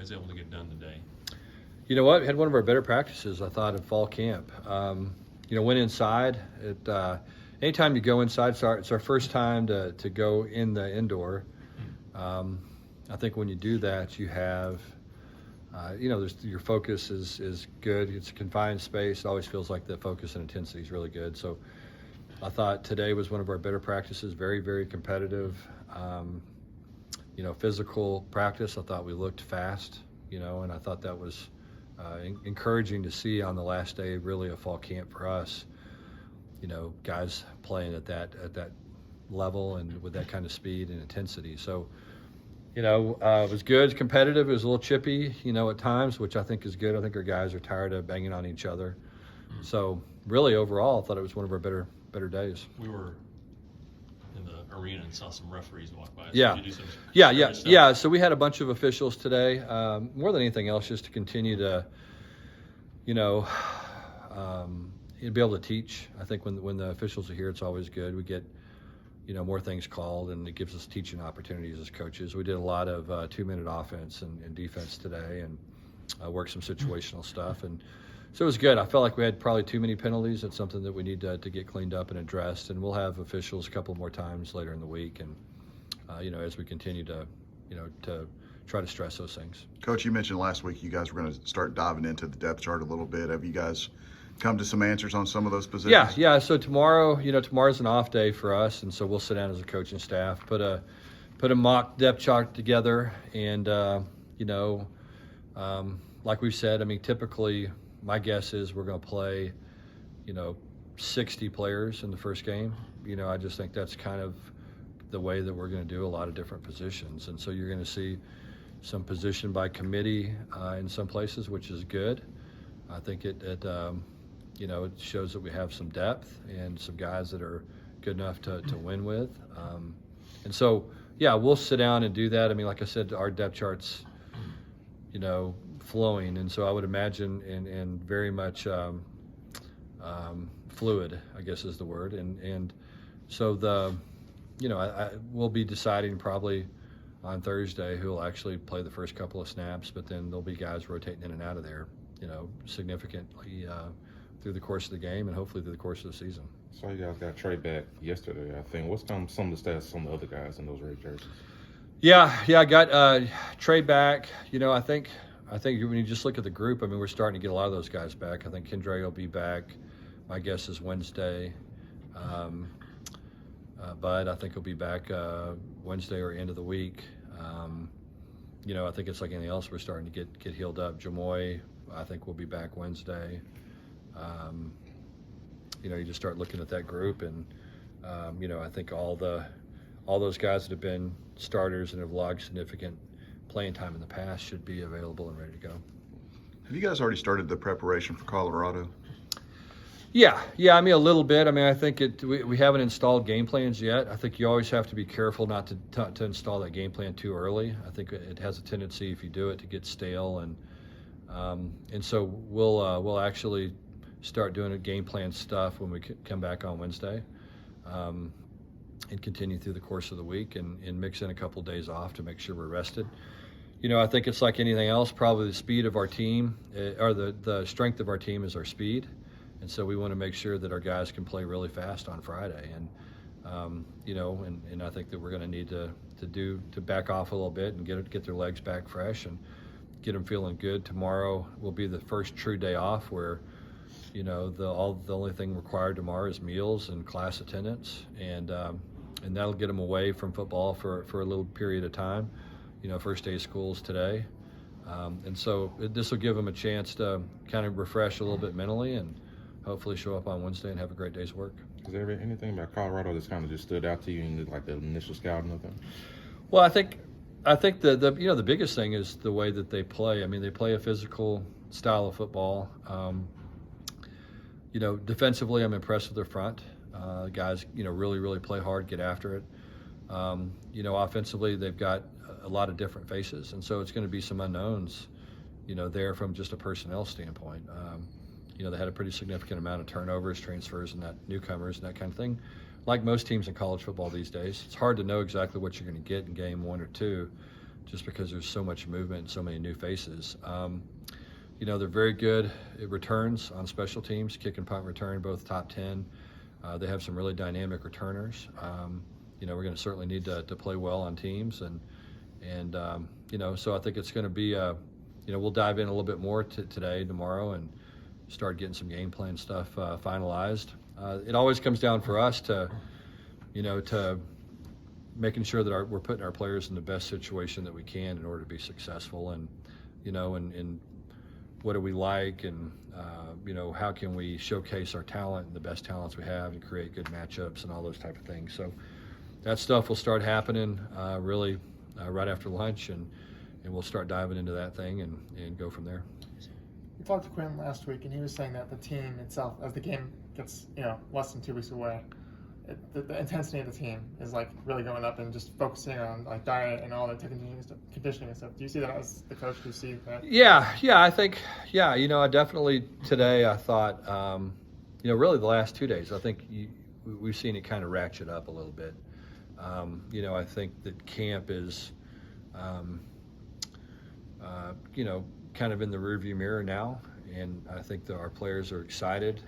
guys able to get done today? You know what? We had one of our better practices, I thought, at fall camp. Went inside. Anytime you go inside, it's our first time to go in the indoor. I think when you do that, you have, your focus is good. It's a confined space. It always feels like the focus and intensity is really good. So I thought today was one of our better practices, very, very competitive. Physical practice. I thought we looked fast, and I thought that was encouraging to see on the last day, really a fall camp for us. Guys playing at that level and with that kind of speed and intensity. So, it was good, competitive. It was a little chippy, at times, which I think is good. I think our guys are tired of banging on each other. So, really, overall, I thought it was one of our better days. We were in the arena and saw some referees walk by. So Yeah. did you do some Yeah. So we had a bunch of officials today. More than anything else, just to continue to, be able to teach. I think when the officials are here, it's always good. We get, more things called, and it gives us teaching opportunities as coaches. We did a lot of 2-minute offense and defense today, and worked some situational stuff. And so it was good. I felt like we had probably too many penalties. It's something that we need to get cleaned up and addressed. And we'll have officials a couple more times later in the week. And, as we continue to try to stress those things. Coach, you mentioned last week you guys were going to start diving into the depth chart a little bit. Have you guys come to some answers on some of those positions? Yeah. So tomorrow's an off day for us, and so we'll sit down as a coaching staff, put a mock depth chart together, and like we've said, typically my guess is we're going to play, 60 players in the first game. I just think that's kind of the way that we're going to do a lot of different positions, and so you're going to see some position by committee in some places, which is good. I think it shows that we have some depth and some guys that are good enough to win with. And so, we'll sit down and do that. Like I said, our depth chart's, flowing. And so I would imagine and very much fluid, I guess is the word. And so we'll be deciding probably on Thursday who will actually play the first couple of snaps, but then there'll be guys rotating in and out of there, significantly through the course of the game and hopefully through the course of the season. So you guys got Trey back yesterday, I think. What's some of the stats on the other guys in those red jerseys? Yeah, I got Trey back. I think when you just look at the group, we're starting to get a lot of those guys back. I think Kendra will be back. My guess is Wednesday. Bud, I think he'll be back Wednesday or end of the week. I think it's like anything else. We're starting to get healed up. Jamoy, I think, will be back Wednesday. You just start looking at that group, and I think all those guys that have been starters and have logged significant playing time in the past should be available and ready to go. Have you guys already started the preparation for Colorado? Yeah, a little bit. I think we haven't installed game plans yet. I think you always have to be careful not to install that game plan too early. I think it has a tendency, if you do it, to get stale, and so we'll actually start doing a game plan stuff when we come back on Wednesday, and continue through the course of the week, and mix in a couple days off to make sure we're rested. I think it's like anything else. Probably the speed of our team, or the strength of our team, is our speed. And so we want to make sure that our guys can play really fast on Friday, and and I think that we're going to need to back off a little bit and get their legs back fresh and get them feeling good. Tomorrow will be the first true day off where, the only thing required tomorrow is meals and class attendance, and that'll get them away from football for a little period of time. First day of school is today, and so this will give them a chance to kind of refresh a little bit mentally and hopefully show up on Wednesday and have a great day's work. Is there anything about Colorado that's kind of just stood out to you in the initial scouting of them? Well, I think the biggest thing is the way that they play. They play a physical style of football. Defensively, I'm impressed with their front. Guys, really, really play hard, get after it. Offensively, they've got a lot of different faces, and so it's going to be some unknowns, there from just a personnel standpoint. They had a pretty significant amount of turnovers, transfers, and newcomers and that kind of thing. Like most teams in college football these days, it's hard to know exactly what you're going to get in game 1 or 2 just because there's so much movement and so many new faces. They're very good at returns on special teams, kick and punt return, both top 10. They have some really dynamic returners. We're going to certainly need to play well on teams, and so I think it's going to be we'll dive in a little bit more today, tomorrow, and start getting some game plan stuff finalized. It always comes down for us to making sure that we're putting our players in the best situation that we can in order to be successful, and what do we like, and how can we showcase our talent and the best talents we have and create good matchups and all those type of things. So that stuff will start happening really right after lunch, and we'll start diving into that thing and go from there. We talked to Quinn last week, and he was saying that the team itself, as the game gets less than 2 weeks away, the intensity of the team is like really going up, and just focusing on like diet and all the conditioning and stuff. Do you see that as the coach? Do you see that? Yeah, I think, I definitely today I thought, really the last 2 days, I think we've seen it kind of ratchet up a little bit. I think that camp is, kind of in the rearview mirror now, and I think that our players are excited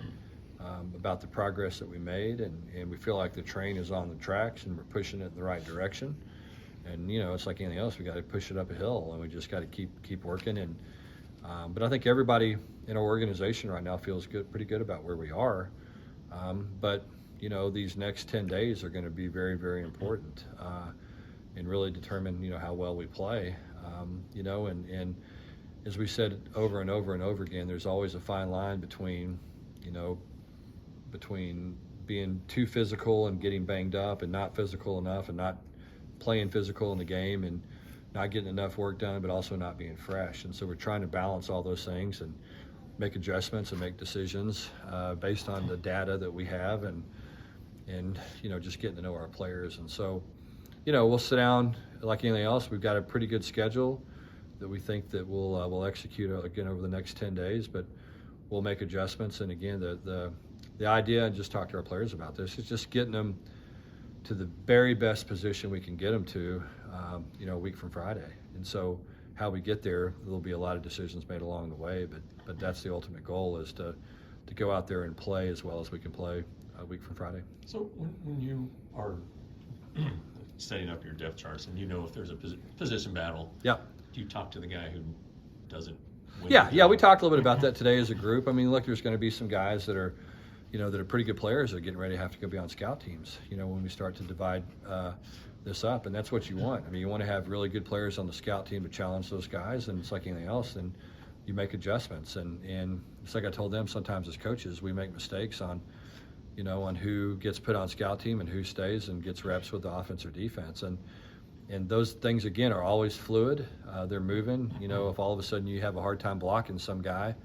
about the progress that we made, and we feel like the train is on the tracks and we're pushing it in the right direction. And it's like anything else, we got to push it up a hill, and we just got to keep working. And but I think everybody in our organization right now feels pretty good about where we are. But these next 10 days are going to be very, very important and really determine how well we play. And as we said over and over and over again, there's always a fine line between being too physical and getting banged up, and not physical enough, and not playing physical in the game, and not getting enough work done, but also not being fresh. And so we're trying to balance all those things and make adjustments and make decisions based on the data that we have, and just getting to know our players. And so we'll sit down like anything else. We've got a pretty good schedule that we think that we'll execute again over the next 10 days, but we'll make adjustments. And again, the idea, and just talk to our players about this, is just getting them to the very best position we can get them to, a week from Friday. And so how we get there, there'll be a lot of decisions made along the way, but that's the ultimate goal, is to go out there and play as well as we can play a week from Friday. So when you are setting up your depth charts, and if there's a position battle, yeah, do you talk to the guy who doesn't win? Yeah, we talked a little bit about that today as a group. I mean, look, there's going to be some guys that are that are pretty good players that are getting ready to have to go be on scout teams, when we start to divide this up. And that's what you want. I mean, you want to have really good players on the scout team to challenge those guys, and it's like anything else, and you make adjustments. And it's like I told them, sometimes as coaches, we make mistakes on who gets put on scout team and who stays and gets reps with the offense or defense. And those things, again, are always fluid. They're moving. If all of a sudden you have a hard time blocking some guy,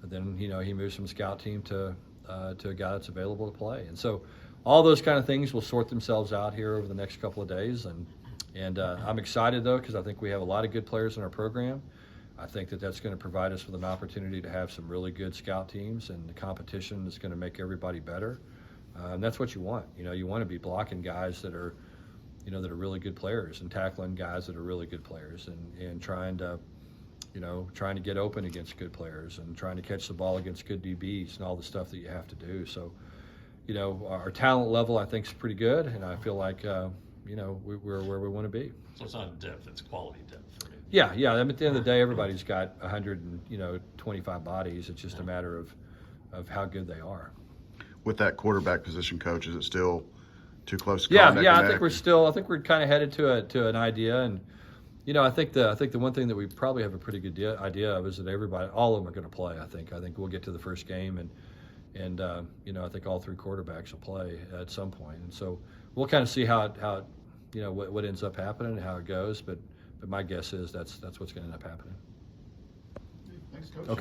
then, he moves from scout team to a guy that's available to play. And so all those kind of things will sort themselves out here over the next couple of days. And I'm excited, though, because I think we have a lot of good players in our program. I think that's going to provide us with an opportunity to have some really good scout teams, and the competition is going to make everybody better. And that's what you want. You want to be blocking guys that are, that are really good players, and tackling guys that are really good players, and trying to get open against good players, and trying to catch the ball against good DBs, and all the stuff that you have to do. So, our talent level, I think, is pretty good, and I feel like, we're where we want to be. So it's not depth, it's quality depth for me. Yeah. I mean, at the end of the day, everybody's got 125 bodies. It's just a matter of how good they are. With that quarterback position, coach, is it still too close to Yeah. I think we're kind of headed to an idea, and I think the one thing that we probably have a pretty good idea of is that all of them are going to play. I think we'll get to the first game, and I think all three quarterbacks will play at some point, and so we'll kind of see how what ends up happening and how it goes. But my guess is that's what's going to end up happening. Thanks, Coach. Okay.